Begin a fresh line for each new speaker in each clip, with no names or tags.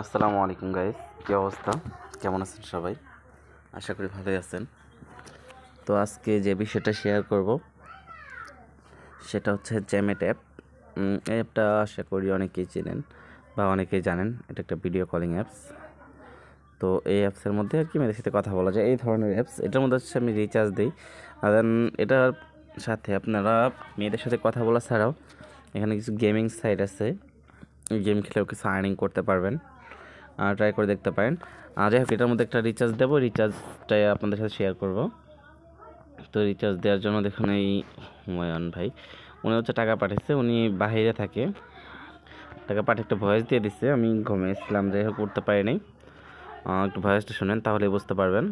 আসসালামু আলাইকুম গাইস, কী অবস্থা? কেমন আছেন সবাই? আশা করি ভালোই আছেন। তো আজকে যে বিষয়টা শেয়ার করব সেটা হচ্ছে জ্যামেট অ্যাপ। এই অ্যাপটা আশা করি অনেকেই চেনেন বা অনেকেই জানেন। এটা একটা ভিডিও কলিং অ্যাপস। তো এই অ্যাপসের মধ্যে আর কি মেয়েদের সাথে কথা বলা যায়, এই ধরনের অ্যাপস। এটার মধ্যে হচ্ছে আমি রিচার্জ দিই। আর দেন এটার সাথে আপনারা মেয়েদের সাথে কথা বলা ছাড়াও এখানে কিছু গেমিং সাইট আছে, গেম খেলেও কিছু আর্নিং করতে পারবেন। ট্রাই করে দেখতে পারেন। যাই হোক, এটার মধ্যে একটা রিচার্জ দেবো, রিচার্জটাই আপনাদের সাথে শেয়ার করব। তো রিচার্জ দেওয়ার জন্য দেখুন, এই হুমায়ুন ভাই উনি হচ্ছে টাকা পাঠিয়েছে, উনি বাইরে থাকে। টাকা পাঠিয়ে একটা ভয়েস দিয়ে দিচ্ছে, আমি ঘুমিয়েছিলাম, যাই হোক করতে পারিনি। একটু ভয়েসটা শুনেন, তাহলে বুঝতে পারবেন।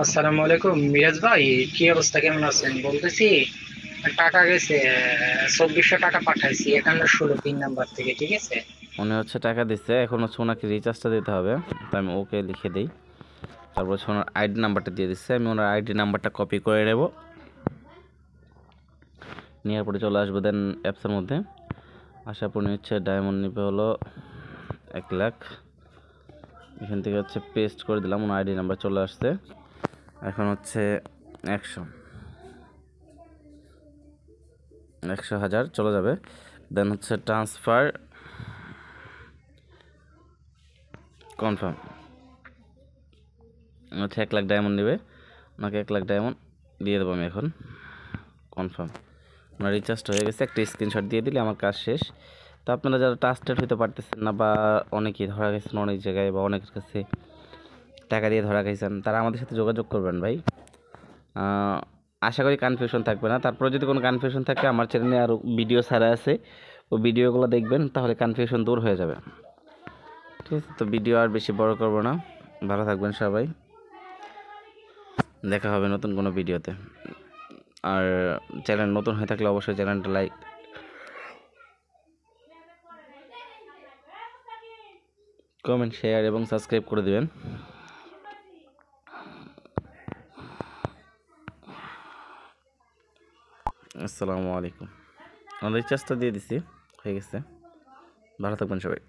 আসসালামু আলাইকুম মিরাজ ভাই, কি অবস্থা, কেমন আছেন? বলতেছি টাকা গেছে, 2400 টাকা পাঠাইছি 5116 পিন নাম্বার থেকে, ঠিক আছে?
উনি হচ্ছে টাকা দিচ্ছে, এখন হচ্ছে ওনাকে রিচার্জটা দিতে হবে। তো আমি ওকে লিখে দিই, তারপর হচ্ছে ওনার আইডি নাম্বারটা দিয়ে দিচ্ছে। আমি ওনার আইডি নাম্বারটা কপি করে নেব, নেওয়ার পরে চলে আসবো দেন অ্যাপসের মধ্যে। আসার পর হচ্ছে ডায়মন্ড নিবে হলো 1 লাখ। এখান থেকে হচ্ছে পেস্ট করে দিলাম, ওনার আইডি নাম্বার চলে আসছে। এখন হচ্ছে 100 চলে যাবে। দেন হচ্ছে ট্রান্সফার কনফার্ম। হচ্ছে 1 লাখ ডায়মন্ড নেবে, ওনাকে 1 লাখ ডায়মন্ড দিয়ে দেবো আমি এখন। কনফার্ম, আমার রিচার্জটা হয়ে গেছে। একটা স্ক্রিনশট দিয়ে দিলে আমার কাজ শেষ। তো আপনারা যারা ট্রাস্টেড হইতে পারতেছেন না, বা অনেকেই ধরা গেছেন অনেক জায়গায়, বা অনেকের কাছে টাকা দিয়ে ধরা গেছেন, তারা আমাদের সাথে যোগাযোগ করবেন ভাই। আশা করি কনফিউশন থাকবে না। তারপরে যদি কোনো কনফিউশন থাকে, আমার চ্যানেলে আরও ভিডিও ছাড়া আছে, ওই ভিডিওগুলো দেখবেন, তাহলে কনফিউশন দূর হয়ে যাবে। ঠিক আছে, তো ভিডিও আর বেশি বড় করব না। ভালো থাকবেন সবাই, দেখা হবে নতুন কোনো ভিডিওতে। আর চ্যানেল নতুন হয়ে থাকলে অবশ্যই চ্যানেলটা লাইক, কমেন্ট, শেয়ার এবং সাবস্ক্রাইব করে দেবেন। আসসালামু আলাইকুম। আমার রিচার্জটা দিয়ে দিছি, হয়ে গেছে। ভালো থাকবেন সবাই।